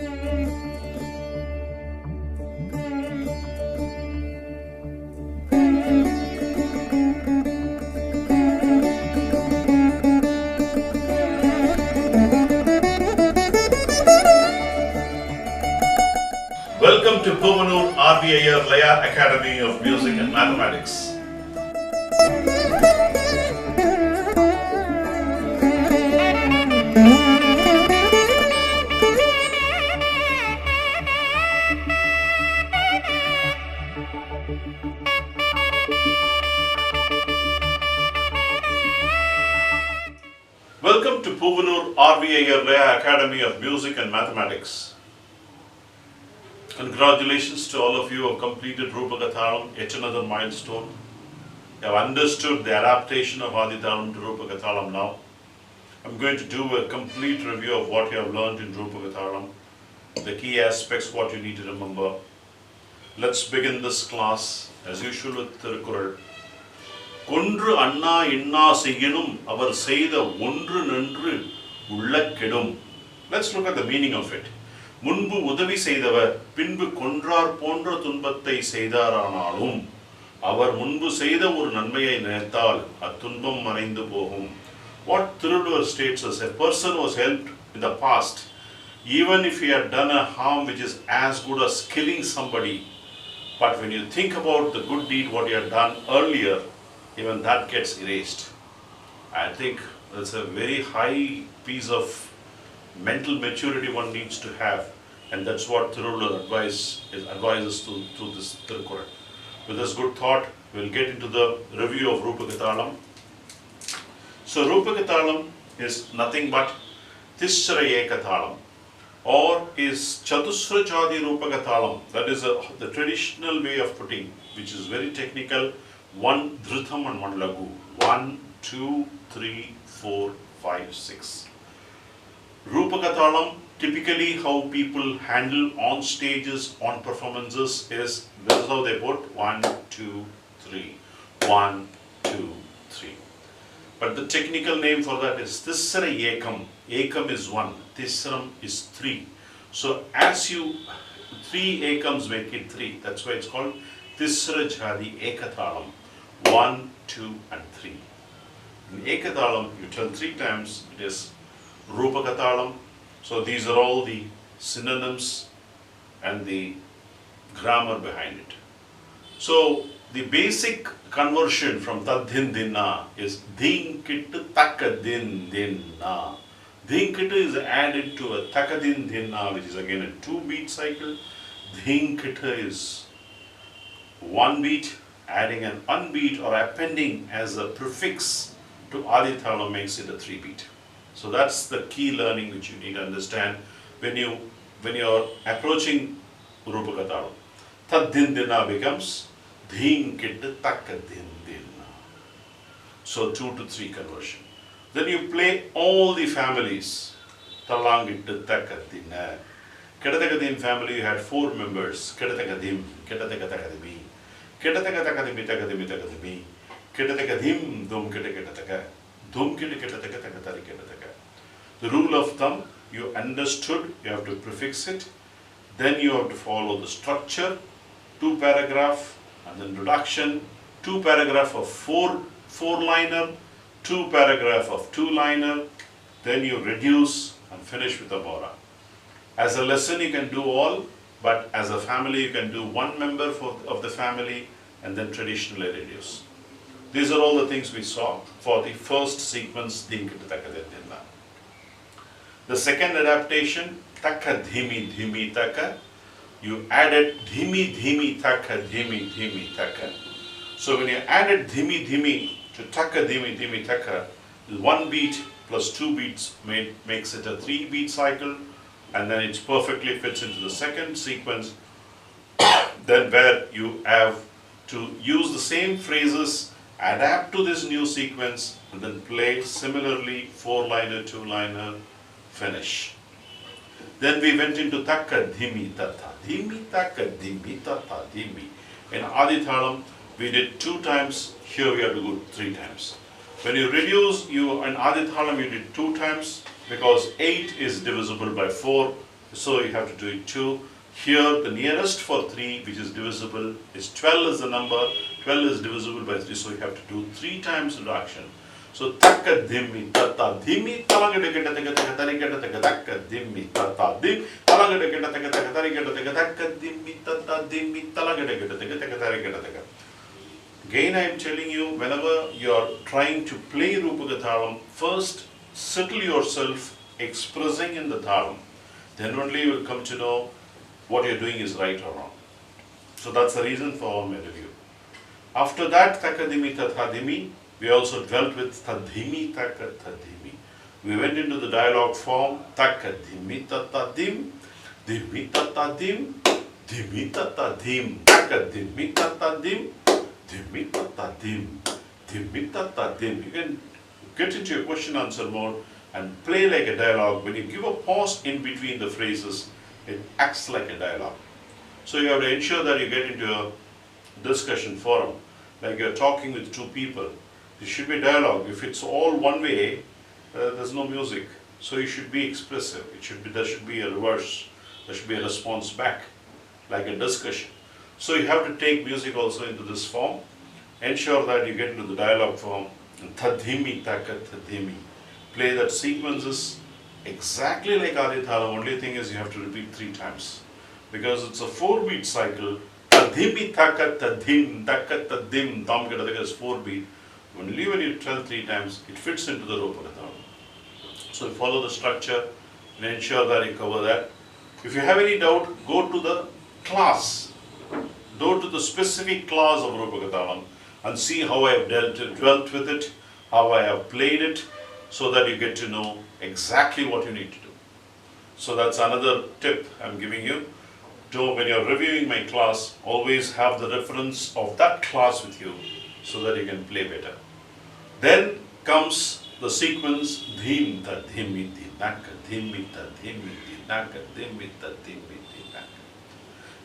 Welcome to Puvanur Iyer Academy of Music and Mathematics. Welcome to Puvanur Iyer Academy of Music and Mathematics. Congratulations to all of you who have completed Rupaka Thalam, yet another milestone. You have understood the adaptation of Adi Thalam to Rupaka Thalam now. I'm going to do a complete review of what you have learned in Rupaka Thalam, the key aspects, what you need to remember. Let's begin this class as usual with Tirukkural. Kondru Anna Inna Siginum Avar Seida Ondru Nendru Ulla Kedum. Let's look at the meaning of it. முன்பு உதவி செய்தவர் பின்பு கொன்றார் போன்ற துன்பத்தை செய்தாரானாலும் அவர் முன்பு செய்த ஒரு நன்மையை நினைத்தால் அத்துன்பம் மறைந்து போகும். What Tiruvallur states is a person was helped in the past, even if he had done a harm which is as good as killing somebody, but when you think about the good deed what he had done earlier, even that gets erased. I think that's a very high piece of mental maturity one needs to have, and that's what Tiruvallur advises to this Tirukkural. With this good thought, we'll get into the review of Rupaka Thalam. So Rupaka Thalam is nothing but Tisra Eka Thalam, or is Chatusra Jadi Rupaka Thalam. That is the traditional way of putting, which is very technical. One Dhrutam and one Lagu. 1, 2, 3, 4, 5, 6. Rupaka Thalam, typically how people handle on stages, on performances is, this is how they put 1, 2, 3, 1, 2, 3. But the technical name for that is Tisra Ekam. Ekam is 1, Tisram is 3. So as you, 3 Ekams make it 3. That's why it's called Tisra Jadi Ekathalam. 1, 2 and 3. In Ekathalam, you tell 3 times, it is Rupaka Thalam. So these are all the synonyms and the grammar behind it. So the basic conversion from Tadhin Dinna is Dhinkit Takadin Dinna. Dhinkit is added to a Takadin Dinna, which is again a 2-beat cycle. Dhinkit is 1 beat, adding an unbeat or appending as a prefix to Adi Thalam makes it a 3-beat. So that's the key learning which you need to understand when you're approaching Rupaka Thalam. Tadhin Dinna becomes Dhinkit Takadin Dinna. So 2 to 3 conversion. Then you play all the families. Talangit Takadina. Kedatakadim family, you had 4 members. Kedatakadim, Kedatakatakadim, Kedatakatakadim, Takadimi, Takadimi, Kedatakadim, Dum Kedatakataka. The rule of thumb, you understood, you have to prefix it, then you have to follow the structure, 2 paragraph, and then reduction, 2 paragraph of 4-liner, 2 paragraph of 2-liner, then you reduce and finish with a Mora. As a lesson you can do all, but as a family you can do 1 member of the family and then traditionally reduce. These are all the things we saw for the first sequence, Dhinkit Takadinna. The second adaptation, Taka Dhimi Dhimi Taka, you added Dhimi Dhimi Taka Dhimi Dhimi Taka. So when you added Dhimi Dhimi to Taka Dhimi Dhimi Taka, 1 beat plus 2 beats makes it a 3-beat cycle, and then it perfectly fits into the second sequence, then where you have to use the same phrases, adapt to this new sequence, and then play similarly 4-liner, 2-liner, finish. Then we went into Taka Dhimi Tata, Dhimi Taka Dhimi Tata Dhimi. In Adi Thalam, we did 2 times, here we have to go 3 times. When you reduce, in Adi Thalam you did 2 times, because 8 is divisible by 4, So you have to do it 2. Here the nearest for 3 which is divisible is 12 is the number, 12 is divisible by 3, so you have to do 3 times reduction. So takka dhimmi tata dhimmi talangada geta taka taka tarigata taka takka dhimmi tata dim talangada geta taka taka tarigata taka takka dhimmi tata dhimmi talangada geta taka taka tarigata taka. Again I am telling you, whenever you are trying to play Rupaka Thalam, first settle yourself expressing in the Thalam. Then only you will come to know what you are doing is right or wrong. So that's the reason for all my review. After that, takadimi tathadimi, we also dwelt with tadhimi takatadhimi. We went into the dialogue form takadhimi tatadim, dhimi tatadim, dhimi tatadim, takadhimi tatadim, dhimi tatadim, dhimi tatadim. You can get into your question answer mode and play like a dialogue. When you give a pause in between the phrases, it acts like a dialogue. So you have to ensure that you get into a discussion forum, like you're talking with 2 people. It should be dialogue. If it's all one way, there's no music. So you should be expressive. There should be a reverse. There should be a response back, like a discussion. So you have to take music also into this form. Ensure that you get into the dialogue form. Tadhimi takat tadhimi. Play that sequences exactly like Adi Thalam. Only thing is you have to repeat 3 times. Because it's a 4-beat cycle. Tadhimi takat tadhim takat tadim tam gadadaga is 4-beat. Only when you tell 3 times, it fits into the Rupaka Thalam. So you follow the structure and ensure that you cover that. If you have any doubt, go to the class. Go to the specific class of Rupaka Thalam and see how I have dwelt with it, how I have played it, so that you get to know exactly what you need to do. So that's another tip I'm giving you. When you're reviewing my class, always have the reference of that class with you so that you can play better. Then comes the sequence dhim ta dhimi dhinaka dhimi ta dhimi dhinaka dhimi ta dhimi dhinaka.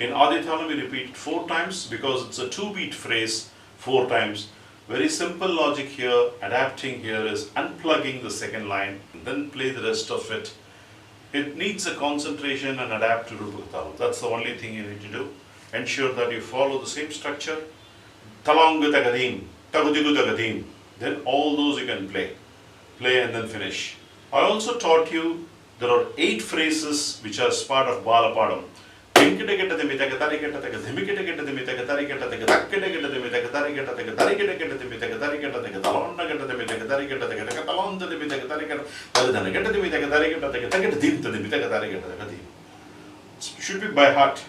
In Adi Thalam we repeat it 4 times because it's a 2-beat phrase 4 times. Very simple logic here. Adapting here is unplugging the second line and then play the rest of it. It needs a concentration and adapt to Rupaka Thalam. That's the only thing you need to do. Ensure that you follow the same structure. Talangu tagadim, tagudigu tagadim. Then all those you can play. Play and then finish. I also taught you there are 8 phrases which are part of Balapadam. Should be by heart.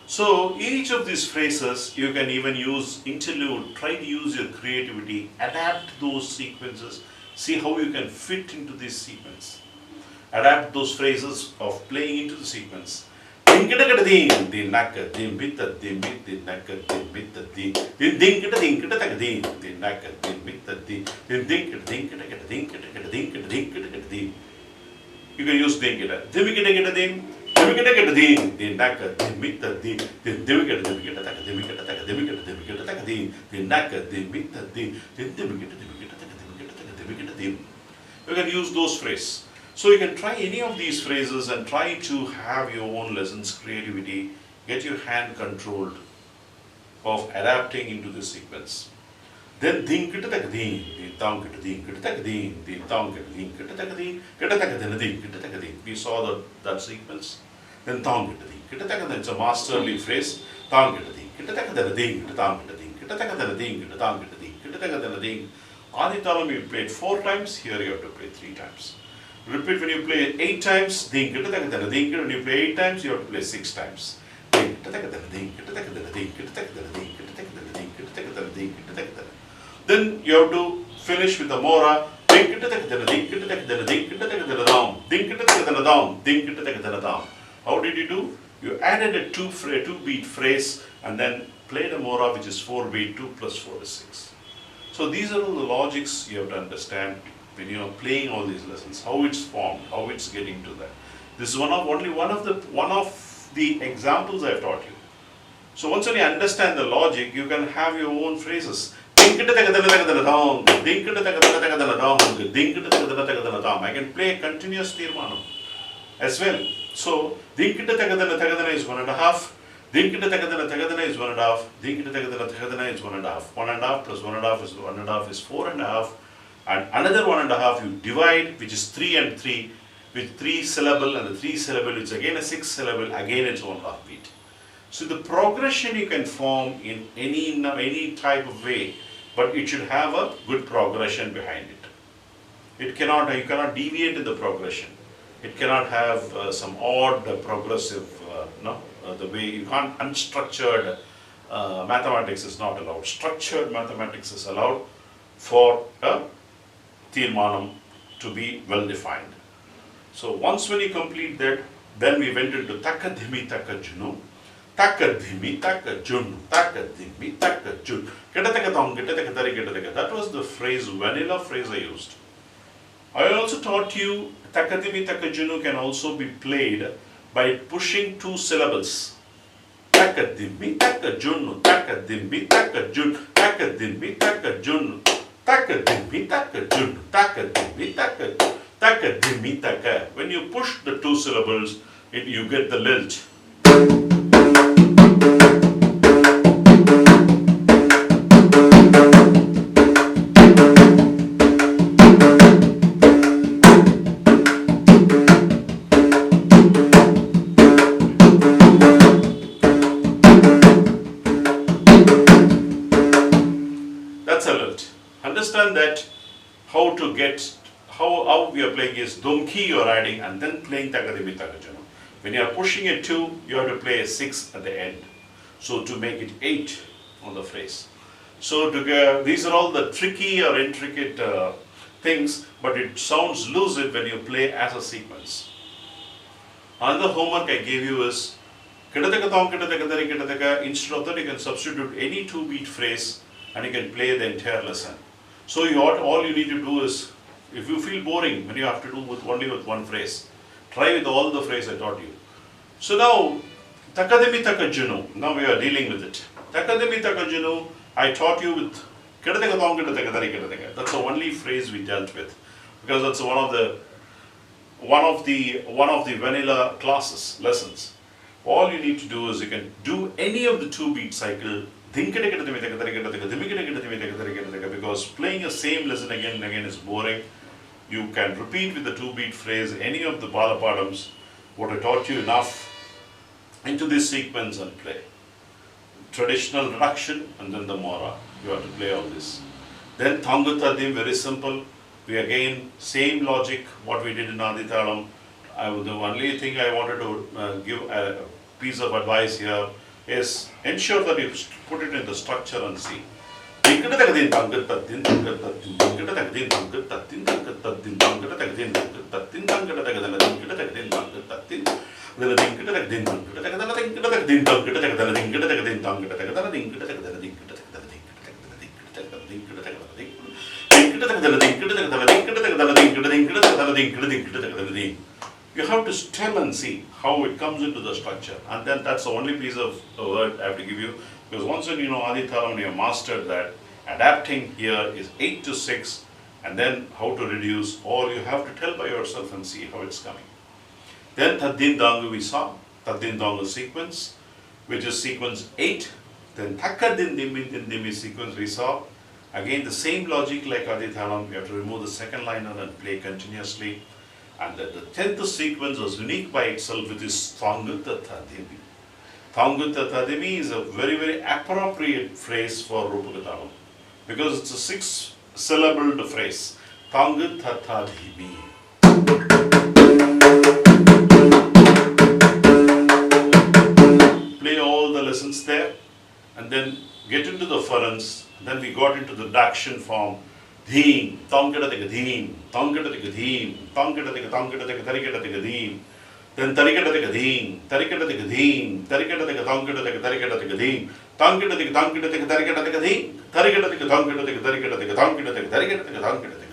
So each of these phrases you can even use interlude, try to use your creativity, adapt those sequences, see how you can fit into this sequence. Adapt those phrases of playing into the sequence. You can use you can use those phrases. So you can try any of these phrases and try to have your own lessons, creativity, get your hand controlled of adapting into the sequence. Then we saw that sequence. Then it's a masterly phrase. Adi Thalam you played 4 times, here you have to play 3 times. Repeat when you play 8 times, when you play 8 times, you have to play 6 times. Then you have to finish with the Mora. How did you do? You added a 2-beat phrase and then played a Mora which is 4-beat, 2 plus 4 is 6. So these are all the logics you have to understand when you are playing all these lessons, how it's formed, how it's getting to that. This is only one of the examples I have taught you. So once you understand the logic, you can have your own phrases. I can play a continuous tirmanam. as well. So dinkita tagadana is 1.5. Dinkita tagadana is 1.5. Dinkita tagadana is 1.5. 1.5 plus 1.5 is 1.5 is 4.5. And another 1.5 you divide, which is 3 and 3, with 3 syllable and the 3 syllable, it's again a 6 syllable, again it's 1.5 beat. So the progression you can form in any type of way, but it should have a good progression behind it. You cannot deviate in the progression. It cannot have some odd progressive, the way you can't, unstructured mathematics is not allowed. Structured mathematics is allowed for Tirmanam to be well defined. So once when you complete that, then we went into Takadhimi Takajunu, Takadhimi Takajunu, Takadhimi Takajun. That was the phrase, vanilla phrase I used. I also taught you Takadhimi Takajunu can also be played by pushing 2 syllables. Takadhimi Takajunu, Takadhimi Takajun, Takadhimi Takajunu. Takadhimi takajun, takadhimi takajun, takadhimi taka. When you push the 2 syllables, you get the lilt. That's a lilt. Understand that how we are playing is Dumki you are adding and then playing Takadhimi Takajunu. When you are pushing a 2, you have to play a 6 at the end. So to make it 8 on the phrase. So these are all the tricky or intricate things, but it sounds lucid when you play as a sequence. Another homework I gave you is instead of that you can substitute any 2-beat phrase and you can play the entire lesson. So all you need to do is, if you feel boring when you have to do only with one phrase, try with all the phrase I taught you. So now, Takadhimi Takajunu, now we are dealing with it. Takadhimi Takajunu, I taught you with that's the only phrase we dealt with, because that's one of the vanilla classes, lessons. All you need to do is you can do any of the 2-beat cycle, because playing the same lesson again and again is boring. You can repeat with the 2-beat phrase any of the Balapadams, what I taught you enough, into this sequence and play. Traditional reduction and then the Mora. You have to play all this. Then Thangutadim, very simple. We again, same logic, what we did in Adithalam. The only thing I wanted to give a piece of advice here is ensure that you put it in the structure and see. You have to tell and see how it comes into the structure, and then that's the only piece of word I have to give you, because once you know Adithalam, you have mastered that, adapting here is 8 to 6, and then how to reduce, or you have to tell by yourself and see how it's coming. Then Taddin Dangu we saw, Taddin Dangu sequence, which is sequence 8, then Takkadin Dimi sequence we saw, again the same logic like Adithalam, we have to remove the second liner and play continuously. And the 10th sequence was unique by itself, which is Thangutta Thadimi. Thangutta Thadimi is a very, very appropriate phrase for Rupaka Thalam, because it's a 6-syllabled phrase. Thangutta Thadimi. Play all the lessons there, and then get into the furrents. Then we got into the Dakshin form. Dheem, Tongkata Dheem, Tongkata Dheem, Tongkata Tarikata Dheem, then Tarikata Dheem, Tarikata Dheem, Tarikata Tongkata Tarikata Dheem, Tongkata Tarikata Dheem, Tarikata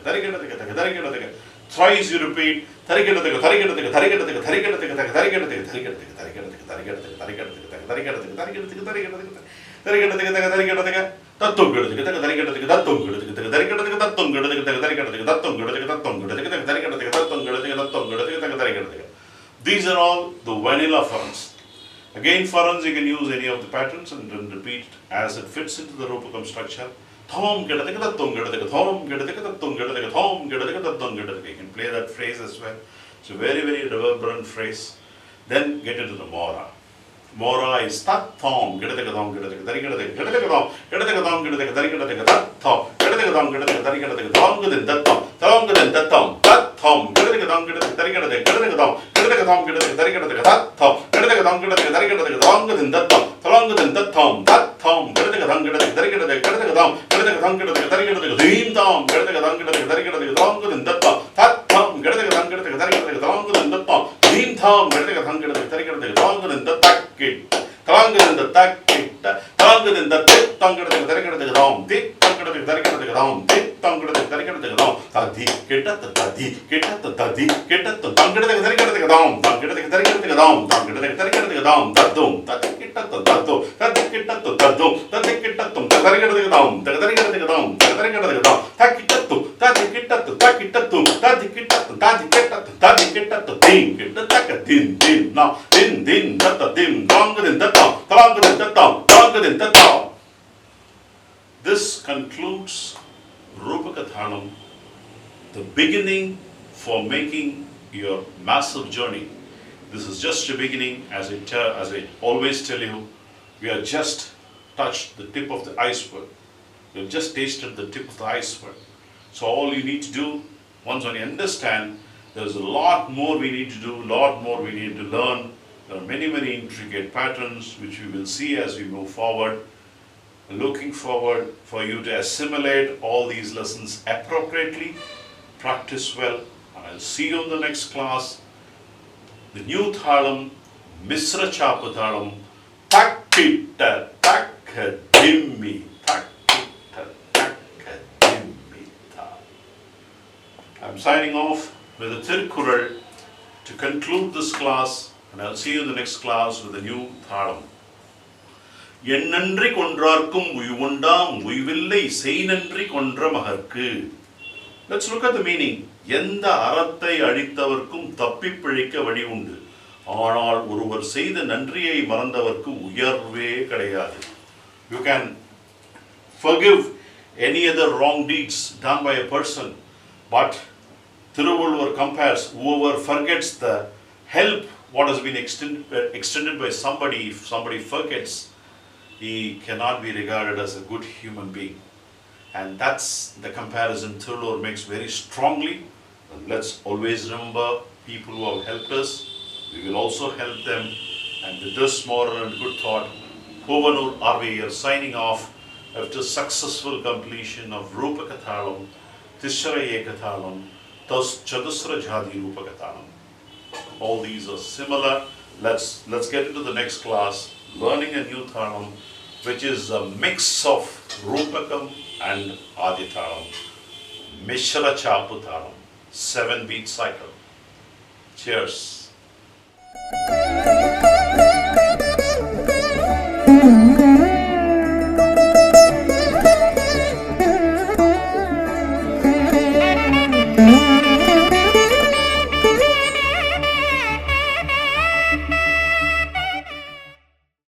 Tongkata Tarikata, thrice you repeat, These are all the vanilla furans. Again, furans you can use any of the patterns and then repeat as it fits into the Rupakam structure. You can play that phrase as well. It's a very, very reverberant phrase. Then get into the Mora. Mora is tat thom, get a thom, get a thom, get a thom, get a thom, get a thom, get a thom, get a thom, get a thom, get a thom, get a thom, get a thom, get a thom, tat thom, get a thom, get a thom, get a thom, get a thom, get a thom, get a thom, get a tat thom, get a thom, get a thom, get a thom, get a thom, thom, get a thom, tat thom, get a thom, get a thom, get a thom, get a thom, get a thom, get a thom, get a dream thom, get a thom, get a thom, get a thom, get a thom, tat thom, get a thom, get a thom, get a thom, get a thom, dream thom, get a thom, get a thom, get a thom, get a thom, Talangan in the takit, Talangan in the tit, Tangan the Tarikam, tit, Tangan the Tarikam, tit, Tangan the Tarikam, Tadi, get at the Tadi, get at the Tadi, get at the Tangan the Tarikam, Tangan the Tarikam, Tangan the Tarikam, Tadum, Tatikit at the Tadu, Tatikit at the Tadu, Tatikit at the Tarikam, the Tarikam, Takitatu, Tatikit at the Takitatu, Tatikit at the Tatikit at the Tatikit at the Ding, get the Takatin, Din, now, Din, Tata, Dim, longer than that. This concludes Rupaka Thalam, the beginning for making your massive journey. This is just a beginning. As I always tell you, we have just touched the tip of the iceberg. We have just tasted the tip of the iceberg. So all you need to do, once you understand, there's a lot more we need to do, a lot more we need to learn. There are many, many intricate patterns which we will see as we move forward. Looking forward for you to assimilate all these lessons appropriately, practice well, and I'll see you in the next class. The new Thalam, Misra Chapu Thalam, Takita Takadimmi, Takita Takadimmi Tha. I'm signing off with a Tirkural to conclude this class. And I'll see you in the next class with a new Thalam. Ennandri kondrarkum uyuvundam uyuvillai seinandri kondra maharku. Let's look at the meaning. Yenda arathai adithavarkum thappi pizhikka vadi undu. Aanal oruvar seida nandriyai marandavarku uyarve kadayadu. You can forgive any other wrong deeds done by a person, but Thiruvallur compares whoever forgets the help what has been extended by somebody, if somebody forgets, he cannot be regarded as a good human being. And that's the comparison Thiruvallur makes very strongly. And let's always remember people who have helped us, we will also help them. And with this moral and good thought, Puvanur Iyer signing off after successful completion of Rupaka Thalam, Tishra Eka Thalam, Chadusra Jadi Rupaka Thalam. All these are similar. Let's get into the next class, learning a new Thalam, which is a mix of Rupakam and Adi Thalam. Mishra Chapu Thalam, 7-beat cycle. Cheers.